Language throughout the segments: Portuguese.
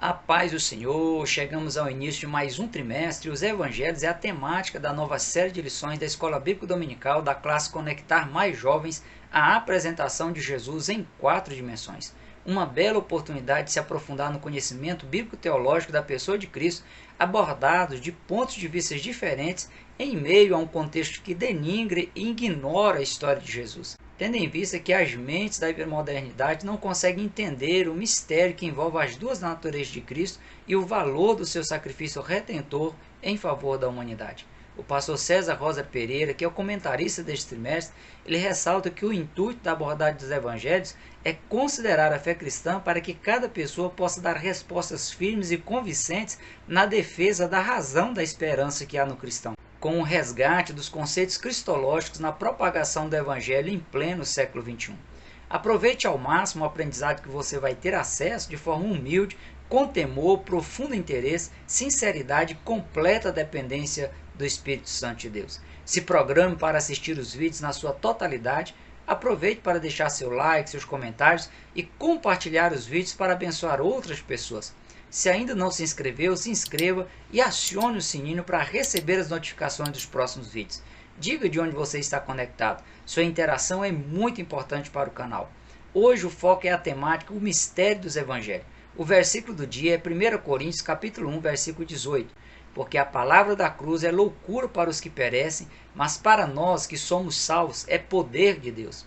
A paz do Senhor, chegamos ao início de mais um trimestre. Os Evangelhos é a temática da nova série de lições da Escola Bíblica Dominical da classe Conectar Mais Jovens, a apresentação de Jesus em 4 dimensões. Uma bela oportunidade de se aprofundar no conhecimento bíblico-teológico da pessoa de Cristo, abordados de pontos de vista diferentes em meio a um contexto que denigre e ignora a história de Jesus, tendo em vista que as mentes da hipermodernidade não conseguem entender o mistério que envolve as duas naturezas de Cristo e o valor do seu sacrifício redentor em favor da humanidade. O pastor César Rosa Pereira, que é o comentarista deste trimestre, ele ressalta que o intuito da abordagem dos evangelhos é considerar a fé cristã para que cada pessoa possa dar respostas firmes e convincentes na defesa da razão da esperança que há no cristão, com o resgate dos conceitos cristológicos na propagação do Evangelho em pleno século XXI. Aproveite ao máximo o aprendizado que você vai ter acesso de forma humilde, com temor, profundo interesse, sinceridade e completa dependência do Espírito Santo de Deus. Se programe para assistir os vídeos na sua totalidade. Aproveite para deixar seu like, seus comentários e compartilhar os vídeos para abençoar outras pessoas. Se ainda não se inscreveu, se inscreva e acione o sininho para receber as notificações dos próximos vídeos. Diga de onde você está conectado. Sua interação é muito importante para o canal. Hoje o foco é a temática, o mistério dos evangelhos. O versículo do dia é 1 Coríntios capítulo 1, versículo 18. Porque a palavra da cruz é loucura para os que perecem, mas para nós que somos salvos é poder de Deus.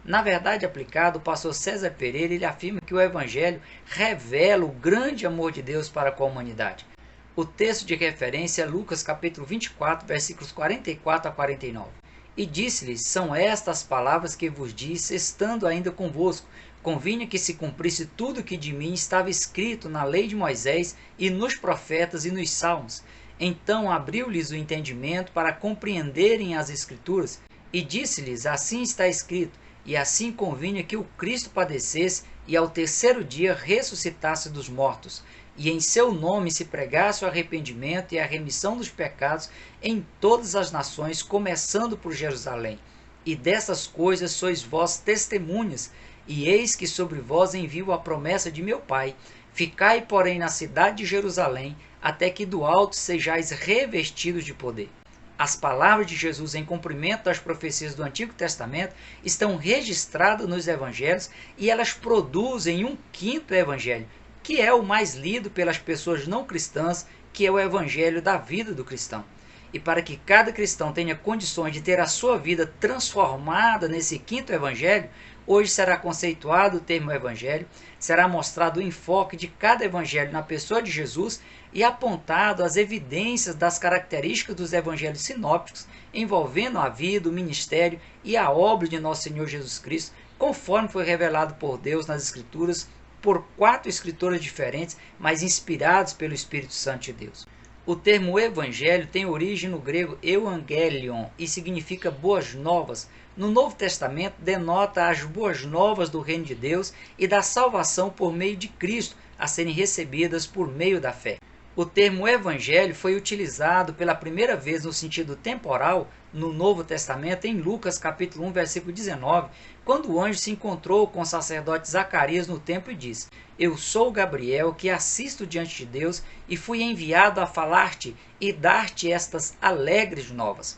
Na verdade aplicada, o pastor César Pereira ele afirma que o Evangelho revela o grande amor de Deus para com a humanidade. O texto de referência é Lucas capítulo 24, versículos 44 a 49. E disse-lhes, são estas as palavras que vos disse, estando ainda convosco. Convinha que se cumprisse tudo o que de mim estava escrito na lei de Moisés e nos profetas e nos salmos. Então abriu-lhes o entendimento para compreenderem as Escrituras, e disse-lhes, assim está escrito, e assim convinha que o Cristo padecesse e ao terceiro dia ressuscitasse dos mortos, e em seu nome se pregasse o arrependimento e a remissão dos pecados em todas as nações, começando por Jerusalém. E dessas coisas sois vós testemunhas, e eis que sobre vós envio a promessa de meu Pai. Ficai, porém, na cidade de Jerusalém, até que do alto sejais revestidos de poder. As palavras de Jesus em cumprimento das profecias do Antigo Testamento estão registradas nos evangelhos e elas produzem um quinto evangelho, que é o mais lido pelas pessoas não cristãs, que é o evangelho da vida do cristão. E para que cada cristão tenha condições de ter a sua vida transformada nesse quinto evangelho, hoje será conceituado o termo evangelho, será mostrado o enfoque de cada evangelho na pessoa de Jesus e apontado as evidências das características dos evangelhos sinópticos envolvendo a vida, o ministério e a obra de nosso Senhor Jesus Cristo, conforme foi revelado por Deus nas Escrituras por 4 escritores diferentes, mas inspirados pelo Espírito Santo de Deus. O termo evangelho tem origem no grego euangelion e significa boas novas. No Novo Testamento denota as boas novas do reino de Deus e da salvação por meio de Cristo a serem recebidas por meio da fé. O termo evangelho foi utilizado pela primeira vez no sentido temporal no Novo Testamento em Lucas capítulo 1, versículo 19, quando o anjo se encontrou com o sacerdote Zacarias no templo e disse, eu sou Gabriel que assisto diante de Deus e fui enviado a falar-te e dar-te estas alegres novas.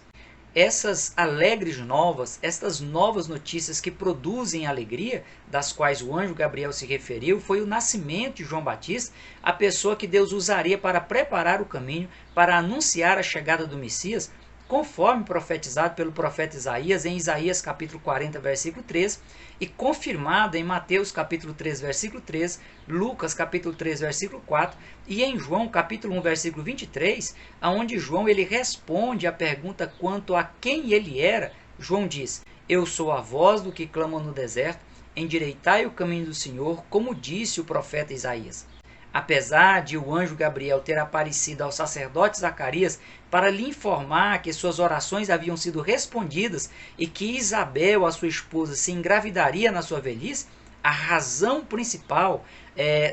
Essas alegres novas, estas novas notícias que produzem alegria, das quais o anjo Gabriel se referiu, foi o nascimento de João Batista, a pessoa que Deus usaria para preparar o caminho, para anunciar a chegada do Messias, conforme profetizado pelo profeta Isaías em Isaías capítulo 40, versículo 3, e confirmado em Mateus capítulo 3, versículo 3, Lucas capítulo 3, versículo 4, e em João capítulo 1, versículo 23, onde João ele responde à pergunta quanto a quem ele era. João diz, eu sou a voz do que clama no deserto, endireitai o caminho do Senhor, como disse o profeta Isaías. Apesar de o anjo Gabriel ter aparecido ao sacerdote Zacarias para lhe informar que suas orações haviam sido respondidas e que Isabel, a sua esposa, se engravidaria na sua velhice, a razão principal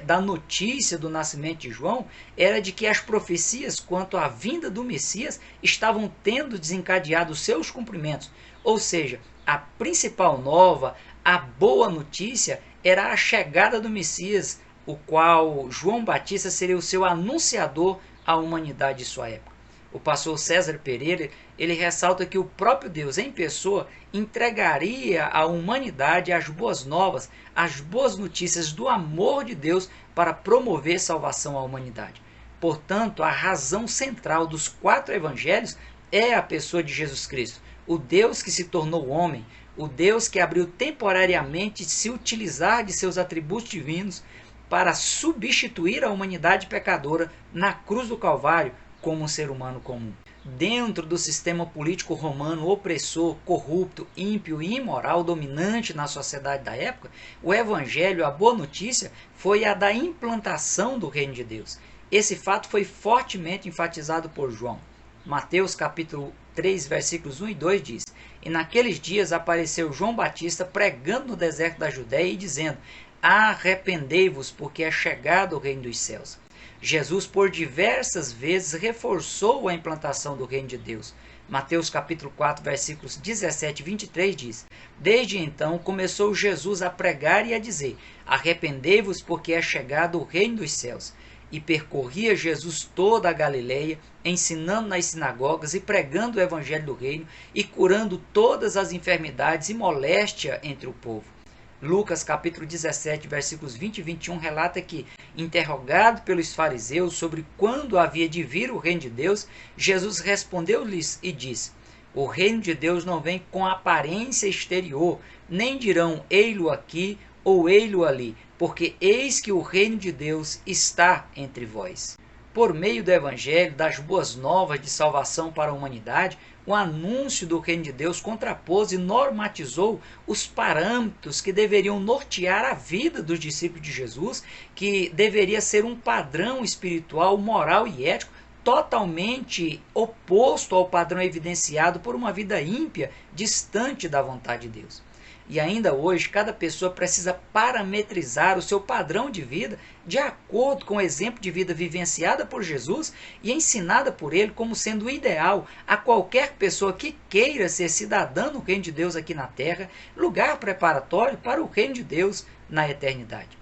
da notícia do nascimento de João era de que as profecias quanto à vinda do Messias estavam tendo desencadeado seus cumprimentos. Ou seja, a principal nova, a boa notícia, era a chegada do Messias, o qual João Batista seria o seu anunciador à humanidade de sua época. O pastor César Pereira, ele ressalta que o próprio Deus em pessoa entregaria à humanidade as boas novas, as boas notícias do amor de Deus para promover salvação à humanidade. Portanto, a razão central dos 4 evangelhos é a pessoa de Jesus Cristo, o Deus que se tornou homem, o Deus que abriu temporariamente se utilizar de seus atributos divinos para substituir a humanidade pecadora na cruz do Calvário como um ser humano comum. Dentro do sistema político romano opressor, corrupto, ímpio e imoral dominante na sociedade da época, o evangelho, a boa notícia, foi a da implantação do reino de Deus. Esse fato foi fortemente enfatizado por João. Mateus capítulo 3, versículos 1 e 2 diz: E naqueles dias apareceu João Batista pregando no deserto da Judéia e dizendo: Arrependei-vos, porque é chegado o reino dos céus. Jesus por diversas vezes reforçou a implantação do reino de Deus. Mateus capítulo 4, versículos 17 e 23 diz: Desde então começou Jesus a pregar e a dizer: Arrependei-vos, porque é chegado o reino dos céus. E percorria Jesus toda a Galileia, ensinando nas sinagogas e pregando o evangelho do reino e curando todas as enfermidades e moléstia entre o povo. Lucas capítulo 17, versículos 20 e 21 relata que, interrogado pelos fariseus sobre quando havia de vir o reino de Deus, Jesus respondeu-lhes e disse: O reino de Deus não vem com aparência exterior, nem dirão ei-lo aqui ou ei-lo ali, porque eis que o reino de Deus está entre vós. Por meio do evangelho, das boas novas de salvação para a humanidade, o anúncio do reino de Deus contrapôs e normatizou os parâmetros que deveriam nortear a vida dos discípulos de Jesus, que deveria ser um padrão espiritual, moral e ético totalmente oposto ao padrão evidenciado por uma vida ímpia, distante da vontade de Deus. E ainda hoje, cada pessoa precisa parametrizar o seu padrão de vida de acordo com o exemplo de vida vivenciada por Jesus e ensinada por ele como sendo o ideal a qualquer pessoa que queira ser cidadã do reino de Deus aqui na terra, lugar preparatório para o reino de Deus na eternidade.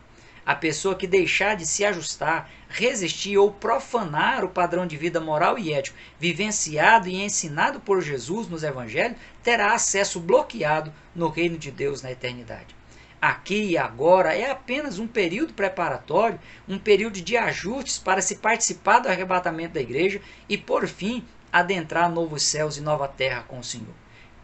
A pessoa que deixar de se ajustar, resistir ou profanar o padrão de vida moral e ético vivenciado e ensinado por Jesus nos evangelhos terá acesso bloqueado no reino de Deus na eternidade. Aqui e agora é apenas um período preparatório, um período de ajustes para se participar do arrebatamento da igreja e, por fim, adentrar novos céus e nova terra com o Senhor.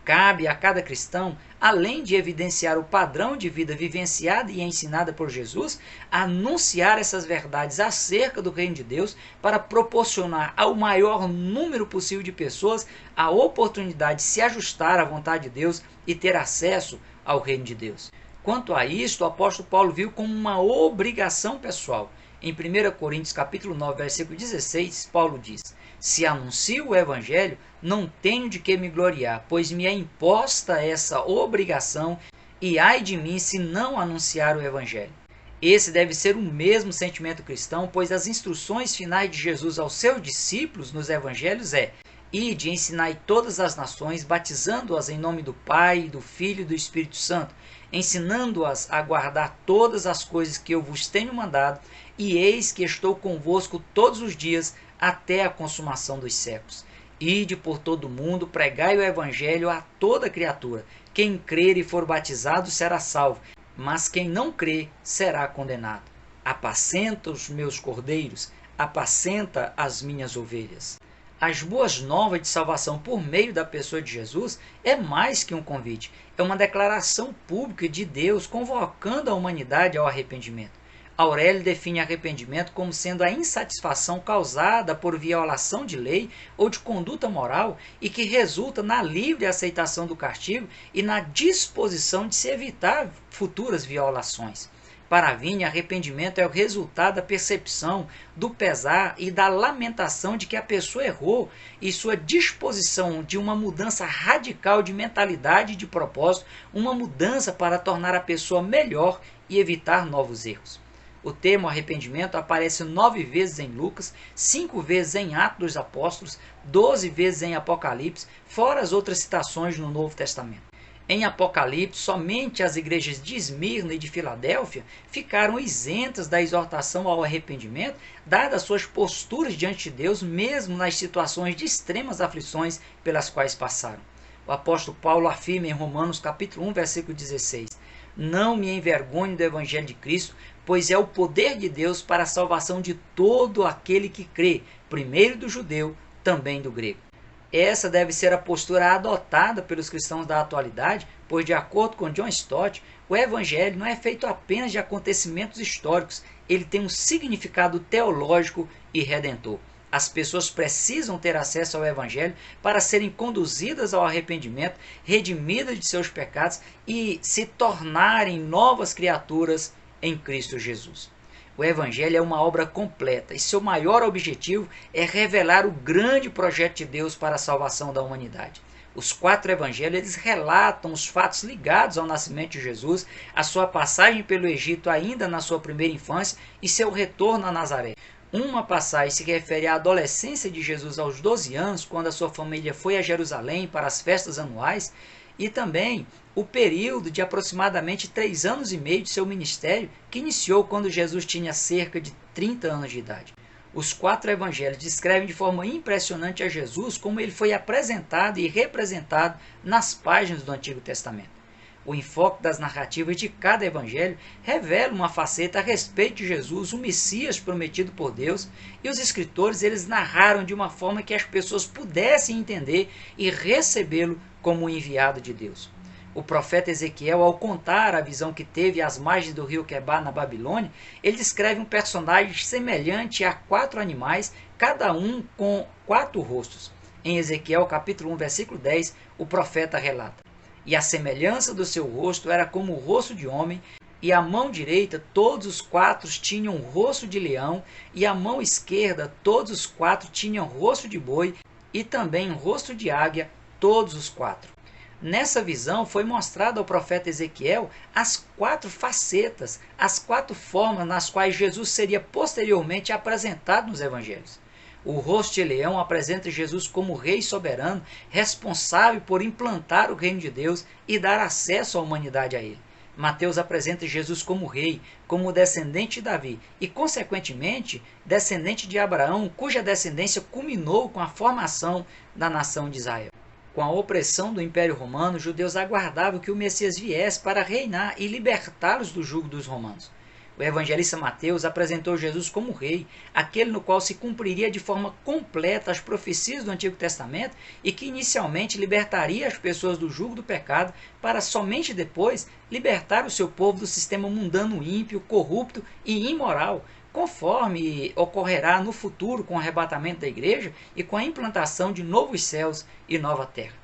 Cabe a cada cristão, além de evidenciar o padrão de vida vivenciada e ensinada por Jesus, anunciar essas verdades acerca do reino de Deus para proporcionar ao maior número possível de pessoas a oportunidade de se ajustar à vontade de Deus e ter acesso ao reino de Deus. Quanto a isto, o apóstolo Paulo viu como uma obrigação pessoal. Em 1 Coríntios capítulo 9, versículo 16, Paulo diz: Se anuncio o evangelho, não tenho de que me gloriar, pois me é imposta essa obrigação, e ai de mim se não anunciar o evangelho. Esse deve ser o mesmo sentimento cristão, pois as instruções finais de Jesus aos seus discípulos nos evangelhos é: Ide e ensinai todas as nações, batizando-as em nome do Pai, do Filho e do Espírito Santo, ensinando-as a guardar todas as coisas que eu vos tenho mandado, e eis que estou convosco todos os dias até a consumação dos séculos. Ide por todo o mundo, pregai o evangelho a toda criatura. Quem crer e for batizado será salvo, mas quem não crer será condenado. Apacenta os meus cordeiros, apacenta as minhas ovelhas. As boas novas de salvação por meio da pessoa de Jesus é mais que um convite, é uma declaração pública de Deus convocando a humanidade ao arrependimento. Aurélio define arrependimento como sendo a insatisfação causada por violação de lei ou de conduta moral e que resulta na livre aceitação do castigo e na disposição de se evitar futuras violações. Para Vini, arrependimento é o resultado da percepção, do pesar e da lamentação de que a pessoa errou e sua disposição de uma mudança radical de mentalidade e de propósito, uma mudança para tornar a pessoa melhor e evitar novos erros. O termo arrependimento aparece 9 vezes em Lucas, 5 vezes em Atos dos Apóstolos, 12 vezes em Apocalipse, fora as outras citações no Novo Testamento. Em Apocalipse, somente as igrejas de Esmirna e de Filadélfia ficaram isentas da exortação ao arrependimento, dadas suas posturas diante de Deus, mesmo nas situações de extremas aflições pelas quais passaram. O apóstolo Paulo afirma em Romanos capítulo 1, versículo 16: Não me envergonho do evangelho de Cristo, pois é o poder de Deus para a salvação de todo aquele que crê, primeiro do judeu, também do grego. Essa deve ser a postura adotada pelos cristãos da atualidade, pois, de acordo com John Stott, o Evangelho não é feito apenas de acontecimentos históricos, ele tem um significado teológico e redentor. As pessoas precisam ter acesso ao Evangelho para serem conduzidas ao arrependimento, redimidas de seus pecados e se tornarem novas criaturas em Cristo Jesus. O Evangelho é uma obra completa e seu maior objetivo é revelar o grande projeto de Deus para a salvação da humanidade. Os 4 evangelhos eles relatam os fatos ligados ao nascimento de Jesus, a sua passagem pelo Egito ainda na sua primeira infância e seu retorno a Nazaré. Uma passagem se refere à adolescência de Jesus aos 12 anos, quando a sua família foi a Jerusalém para as festas anuais, e também o período de aproximadamente 3 anos e meio de seu ministério, que iniciou quando Jesus tinha cerca de 30 anos de idade. Os 4 evangelhos descrevem de forma impressionante a Jesus como ele foi apresentado e representado nas páginas do Antigo Testamento. O enfoque das narrativas de cada evangelho revela uma faceta a respeito de Jesus, o Messias prometido por Deus, e os escritores eles narraram de uma forma que as pessoas pudessem entender e recebê-lo como o enviado de Deus. O profeta Ezequiel, ao contar a visão que teve às margens do rio Quebar, na Babilônia, ele descreve um personagem semelhante a 4 animais, cada um com 4 rostos. Em Ezequiel capítulo 1, versículo 10, o profeta relata: E a semelhança do seu rosto era como o rosto de homem, e a mão direita todos os 4 tinham o rosto de leão, e a mão esquerda todos os 4 tinham rosto de boi, e também rosto de águia, todos os 4. Nessa visão foi mostrado ao profeta Ezequiel as 4 facetas, as 4 formas nas quais Jesus seria posteriormente apresentado nos evangelhos. O rosto de leão apresenta Jesus como rei soberano, responsável por implantar o reino de Deus e dar acesso à humanidade a ele. Mateus apresenta Jesus como rei, como descendente de Davi e, consequentemente, descendente de Abraão, cuja descendência culminou com a formação da nação de Israel. Com a opressão do Império Romano, os judeus aguardavam que o Messias viesse para reinar e libertá-los do jugo dos romanos. O evangelista Mateus apresentou Jesus como rei, aquele no qual se cumpriria de forma completa as profecias do Antigo Testamento e que inicialmente libertaria as pessoas do jugo do pecado para somente depois libertar o seu povo do sistema mundano ímpio, corrupto e imoral, conforme ocorrerá no futuro com o arrebatamento da igreja e com a implantação de novos céus e nova terra.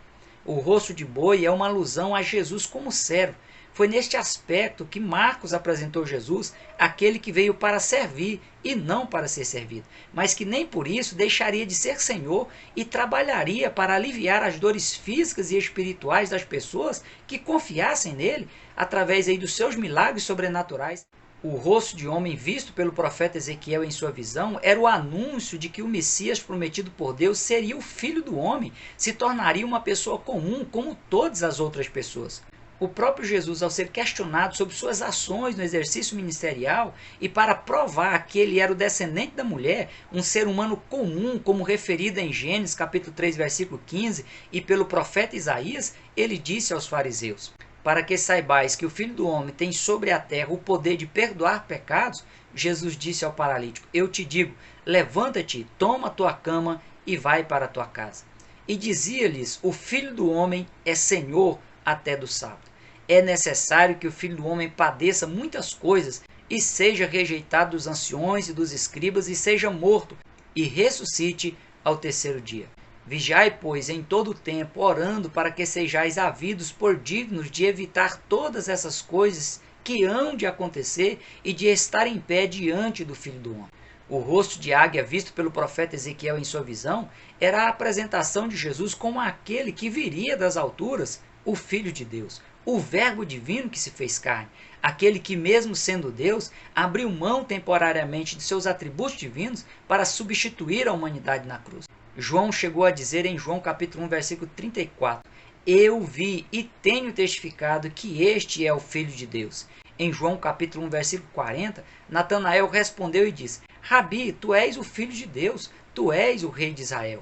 O rosto de boi é uma alusão a Jesus como servo. Foi neste aspecto que Marcos apresentou Jesus, aquele que veio para servir e não para ser servido, mas que nem por isso deixaria de ser Senhor e trabalharia para aliviar as dores físicas e espirituais das pessoas que confiassem nele através dos seus milagres sobrenaturais. O rosto de homem visto pelo profeta Ezequiel em sua visão era o anúncio de que o Messias prometido por Deus seria o Filho do Homem, se tornaria uma pessoa comum como todas as outras pessoas. O próprio Jesus, ao ser questionado sobre suas ações no exercício ministerial e para provar que ele era o descendente da mulher, um ser humano comum, como referido em Gênesis capítulo 3, versículo 15, e pelo profeta Isaías, ele disse aos fariseus: Para que saibais que o Filho do Homem tem sobre a terra o poder de perdoar pecados, Jesus disse ao paralítico: Eu te digo, levanta-te, toma a tua cama e vai para a tua casa. E dizia-lhes: O Filho do Homem é Senhor até do sábado. É necessário que o Filho do Homem padeça muitas coisas e seja rejeitado dos anciões e dos escribas e seja morto e ressuscite ao terceiro dia. Vigiai, pois, em todo o tempo, orando para que sejais havidos por dignos de evitar todas essas coisas que hão de acontecer e de estar em pé diante do Filho do Homem. O rosto de águia visto pelo profeta Ezequiel em sua visão era a apresentação de Jesus como aquele que viria das alturas, o Filho de Deus, o Verbo divino que se fez carne, aquele que, mesmo sendo Deus, abriu mão temporariamente de seus atributos divinos para substituir a humanidade na cruz. João chegou a dizer em João capítulo 1, versículo 34, eu vi e tenho testificado que este é o Filho de Deus. Em João capítulo 1, versículo 40, Natanael respondeu e disse: Rabi, tu és o Filho de Deus, tu és o Rei de Israel.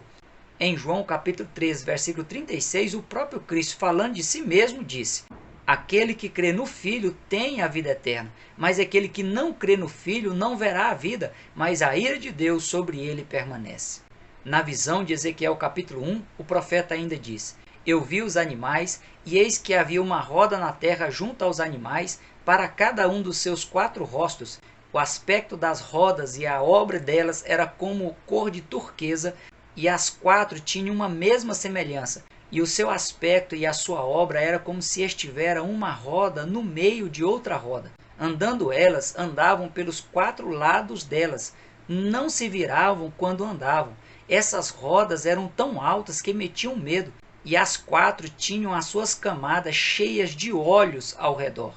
Em João capítulo 3, versículo 36, o próprio Cristo, falando de si mesmo, disse: Aquele que crê no Filho tem a vida eterna, mas aquele que não crê no Filho não verá a vida, mas a ira de Deus sobre ele permanece. Na visão de Ezequiel capítulo 1, o profeta ainda diz: Eu vi os animais, e eis que havia uma roda na terra junto aos animais, para cada um dos seus 4 rostos. O aspecto das rodas e a obra delas era como cor de turquesa, e as 4 tinham uma mesma semelhança, e o seu aspecto e a sua obra era como se estivera uma roda no meio de outra roda. Andando elas, andavam pelos 4 lados delas, não se viravam quando andavam. Essas rodas eram tão altas que metiam medo, e as 4 tinham as suas camadas cheias de olhos ao redor.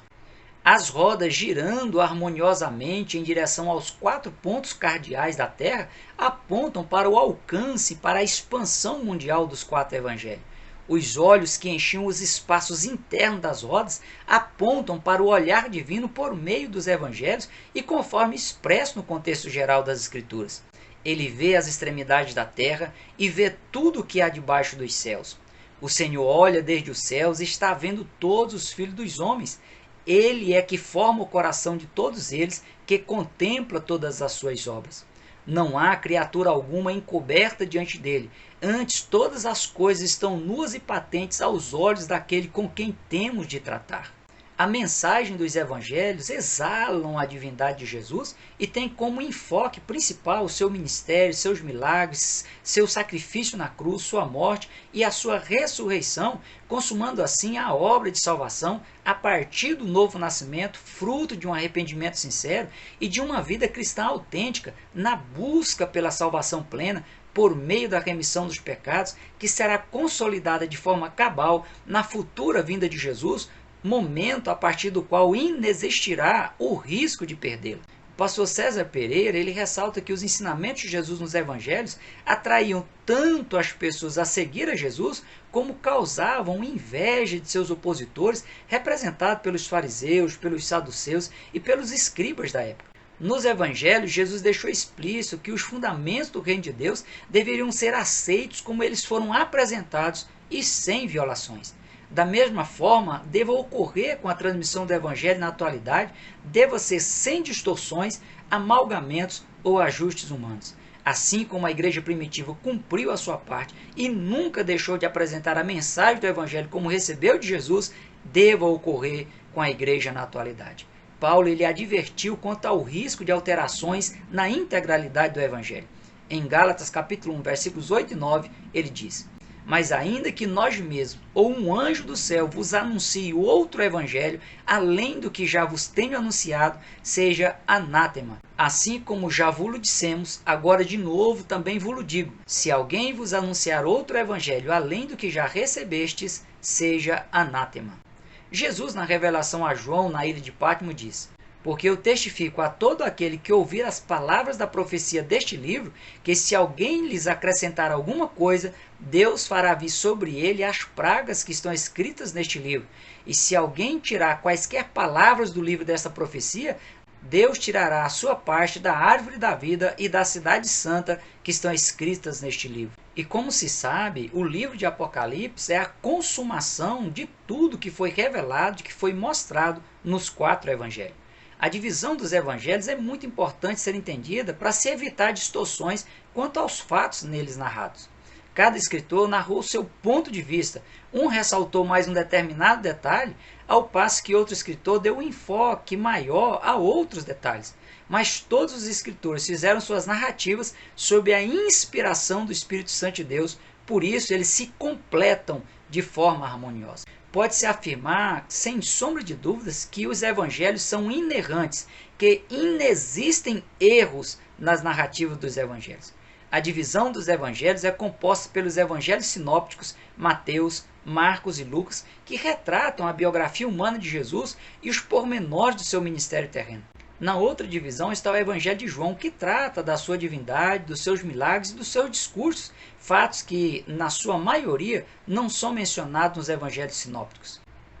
As rodas, girando harmoniosamente em direção aos 4 pontos cardeais da Terra, apontam para o alcance, para a expansão mundial dos 4 evangelhos. Os olhos que enchiam os espaços internos das rodas apontam para o olhar divino por meio dos evangelhos e conforme expresso no contexto geral das Escrituras. Ele vê as extremidades da terra e vê tudo o que há debaixo dos céus. O Senhor olha desde os céus e está vendo todos os filhos dos homens. Ele é que forma o coração de todos eles, que contempla todas as suas obras. Não há criatura alguma encoberta diante dele. Antes, todas as coisas estão nuas e patentes aos olhos daquele com quem temos de tratar. A mensagem dos evangelhos exalam a divindade de Jesus e tem como enfoque principal o seu ministério, seus milagres, seu sacrifício na cruz, sua morte e a sua ressurreição, consumando assim a obra de salvação a partir do novo nascimento, fruto de um arrependimento sincero e de uma vida cristã autêntica na busca pela salvação plena, por meio da remissão dos pecados, que será consolidada de forma cabal na futura vinda de Jesus, momento a partir do qual inexistirá o risco de perdê-lo. O pastor César Pereira, ele ressalta que os ensinamentos de Jesus nos evangelhos atraíam tanto as pessoas a seguir a Jesus, como causavam inveja de seus opositores, representados pelos fariseus, pelos saduceus e pelos escribas da época. Nos evangelhos, Jesus deixou explícito que os fundamentos do reino de Deus deveriam ser aceitos como eles foram apresentados e sem violações. Da mesma forma, deva ocorrer com a transmissão do evangelho na atualidade, deva ser sem distorções, amalgamentos ou ajustes humanos. Assim como a igreja primitiva cumpriu a sua parte e nunca deixou de apresentar a mensagem do evangelho como recebeu de Jesus, deva ocorrer com a igreja na atualidade. Paulo ele advertiu quanto ao risco de alterações na integralidade do evangelho. Em Gálatas capítulo 1, versículos 8 e 9, ele diz: Mas ainda que nós mesmos, ou um anjo do céu, vos anuncie outro evangelho, além do que já vos tenho anunciado, seja anátema. Assim como já vos dissemos, agora de novo também vos digo: se alguém vos anunciar outro evangelho, além do que já recebestes, seja anátema. Jesus, na revelação a João, na ilha de Pátimo, diz: Porque eu testifico a todo aquele que ouvir as palavras da profecia deste livro, que se alguém lhes acrescentar alguma coisa, Deus fará vir sobre ele as pragas que estão escritas neste livro. E se alguém tirar quaisquer palavras do livro desta profecia, Deus tirará a sua parte da árvore da vida e da cidade santa que estão escritas neste livro. E como se sabe, o livro de Apocalipse é a consumação de tudo que foi revelado, que foi mostrado nos 4 evangelhos. A divisão dos evangelhos é muito importante ser entendida para se evitar distorções quanto aos fatos neles narrados. Cada escritor narrou seu ponto de vista. Um ressaltou mais um determinado detalhe, ao passo que outro escritor deu um enfoque maior a outros detalhes. Mas todos os escritores fizeram suas narrativas sob a inspiração do Espírito Santo de Deus, por isso eles se completam de forma harmoniosa. Pode-se afirmar, sem sombra de dúvidas, que os evangelhos são inerrantes, que inexistem erros nas narrativas dos evangelhos. A divisão dos evangelhos é composta pelos evangelhos sinópticos, Mateus, Marcos e Lucas, que retratam a biografia humana de Jesus e os pormenores do seu ministério terreno. Na outra divisão está o Evangelho de João, que trata da sua divindade, dos seus milagres e dos seus discursos, fatos que, na sua maioria, não são mencionados nos evangelhos sinópticos.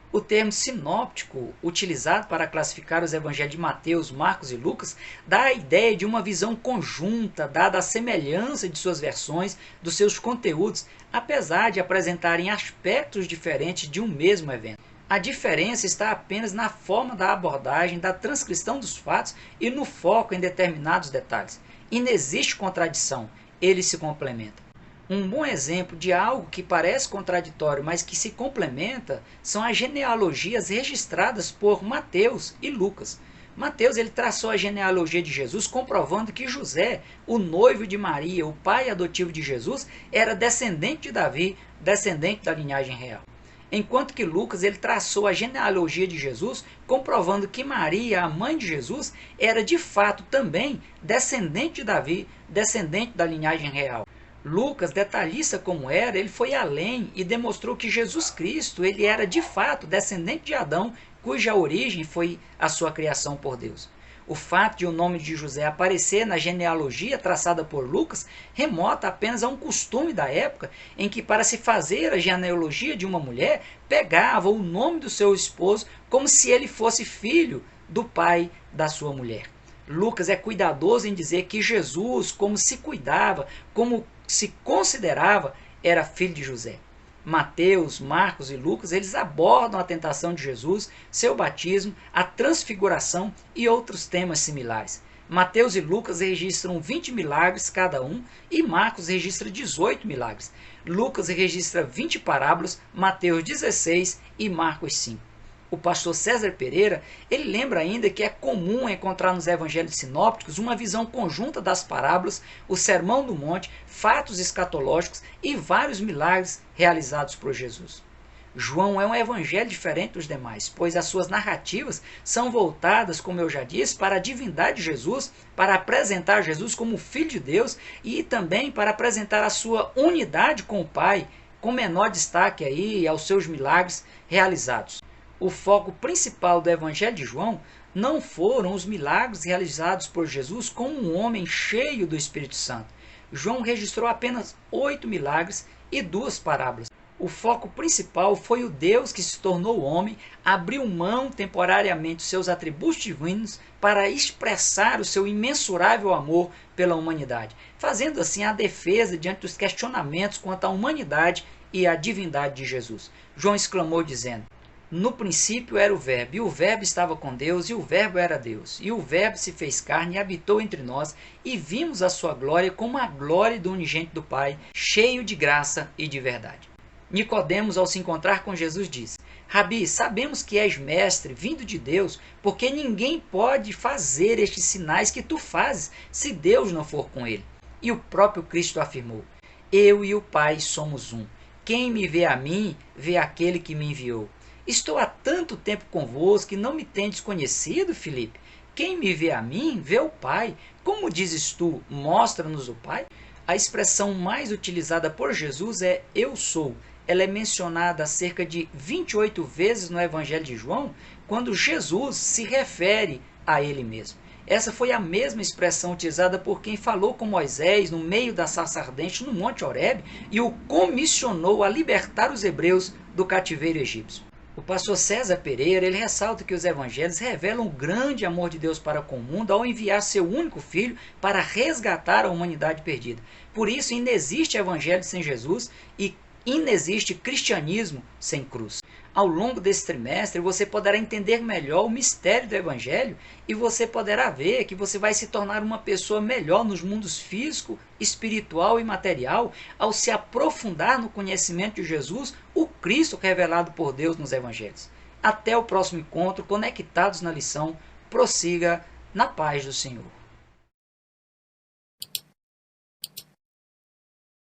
O termo sinóptico, utilizado para classificar os evangelhos de Mateus, Marcos e Lucas, dá a ideia de uma visão conjunta, dada a semelhança de suas versões, dos seus conteúdos, apesar de apresentarem aspectos diferentes de um mesmo evento. A diferença está apenas na forma da abordagem, da transcrição dos fatos e no foco em determinados detalhes. E não existe contradição, eles se complementam. Um bom exemplo de algo que parece contraditório, mas que se complementa, são as genealogias registradas por Mateus e Lucas. Mateus ele traçou a genealogia de Jesus, comprovando que José, o noivo de Maria, o pai adotivo de Jesus, era descendente de Davi, descendente da linhagem real. Enquanto que Lucas ele traçou a genealogia de Jesus, comprovando que Maria, a mãe de Jesus, era de fato também descendente de Davi, descendente da linhagem real. Lucas, detalhista como era, ele foi além e demonstrou que Jesus Cristo ele era de fato descendente de Adão, cuja origem foi a sua criação por Deus. O fato de o nome de José aparecer na genealogia traçada por Lucas remota apenas a um costume da época em que, para se fazer a genealogia de uma mulher, pegava o nome do seu esposo como se ele fosse filho do pai da sua mulher. Lucas é cuidadoso em dizer que Jesus, como se cuidava, como se considerava, era filho de José. Mateus, Marcos e Lucas, eles abordam a tentação de Jesus, seu batismo, a transfiguração e outros temas similares. Mateus e Lucas registram 20 milagres cada um e Marcos registra 18 milagres. Lucas registra 20 parábolas, Mateus 16 e Marcos 5. O pastor César Pereira, ele lembra ainda que é comum encontrar nos evangelhos sinópticos uma visão conjunta das parábolas, o sermão do monte, fatos escatológicos e vários milagres realizados por Jesus. João é um evangelho diferente dos demais, pois as suas narrativas são voltadas, como eu já disse, para a divindade de Jesus, para apresentar Jesus como Filho de Deus e também para apresentar a sua unidade com o Pai, com menor destaque aí aos seus milagres realizados. O foco principal do Evangelho de João não foram os milagres realizados por Jesus como um homem cheio do Espírito Santo. João registrou apenas 8 milagres e 2 parábolas. O foco principal foi o Deus que se tornou homem, abriu mão temporariamente dos seus atributos divinos para expressar o seu imensurável amor pela humanidade, fazendo assim a defesa diante dos questionamentos quanto à humanidade e à divindade de Jesus. João exclamou dizendo: no princípio era o Verbo, e o Verbo estava com Deus, e o Verbo era Deus. E o Verbo se fez carne e habitou entre nós, e vimos a sua glória como a glória do unigênito do Pai, cheio de graça e de verdade. Nicodemos, ao se encontrar com Jesus, disse: Rabi, sabemos que és mestre, vindo de Deus, porque ninguém pode fazer estes sinais que tu fazes, se Deus não for com ele. E o próprio Cristo afirmou: eu e o Pai somos um. Quem me vê a mim, vê aquele que me enviou. Estou há tanto tempo convosco que não me tendes conhecido, Filipe? Quem me vê a mim, vê o Pai. Como dizes tu, mostra-nos o Pai? A expressão mais utilizada por Jesus é eu sou. Ela é mencionada cerca de 28 vezes no Evangelho de João, quando Jesus se refere a ele mesmo. Essa foi a mesma expressão utilizada por quem falou com Moisés no meio da sarça ardente no Monte Horebe e o comissionou a libertar os hebreus do cativeiro egípcio. O pastor César Pereira ele ressalta que os evangelhos revelam o grande amor de Deus para com o mundo ao enviar seu único filho para resgatar a humanidade perdida. Por isso, inexiste evangelho sem Jesus e inexiste cristianismo sem cruz. Ao longo desse trimestre, você poderá entender melhor o mistério do Evangelho e você poderá ver que você vai se tornar uma pessoa melhor nos mundos físico, espiritual e material ao se aprofundar no conhecimento de Jesus, o Cristo revelado por Deus nos Evangelhos. Até o próximo encontro, conectados na lição, prossiga na paz do Senhor.